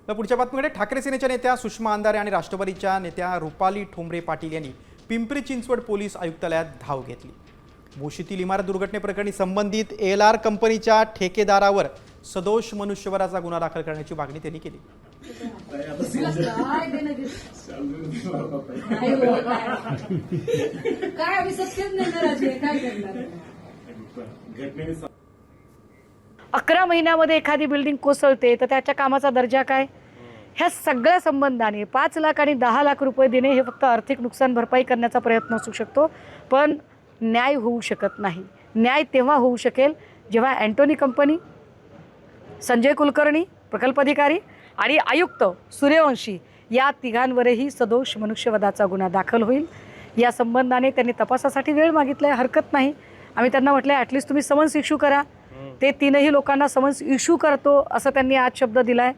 तर पुढच्या बातमीकडे ठाकरे सेनेच्या नेत्या सुषमा अंधारे आणि राष्ट्रवादीच्या नेत्या रुपाली ठोंबरे पाटील यांनी पिंपरी चिंचवड पोलीस आयुक्तालयात धाव घेतली। भोशीतील इमारत दुर्घटनेप्रकरणी संबंधित एलआर कंपनीच्या ठेकेदारावर सदोष मनुष्यवधाचा गुन्हा दाखल करण्याची मागणी त्यांनी केली। अकरा महिन्यामध्ये एखादी बिल्डिंग कोसळते तर त्याच्या कामाचा दर्जा काय? ह्या सगळ्या संबंधाने 5 लाख आणि 10 लाख रुपये देणे हे फक्त आर्थिक नुकसान भरपाई करण्याचा प्रयत्न असू शकतो, पण न्याय होऊ शकत नाही। न्याय तेव्हा होऊ शकेल जेव्हा अँटोनी कंपनी, संजय कुलकर्णी प्रकल्प अधिकारी आणि आयुक्त सूर्यवंशी या तिघांवरही सदोष मनुष्यवधाचा गुन्हा दाखल होईल। या संबंधाने त्यांनी तपासासाठी वेळ मागितला आहे, हरकत नाही। आम्ही त्यांना म्हटलं ॲटलिस्ट तुम्ही समन्स इश्यू करा। ते 3ही लोकांना समन्स इश्यू करतो असं त्यांनी आज शब्द दिला आहे।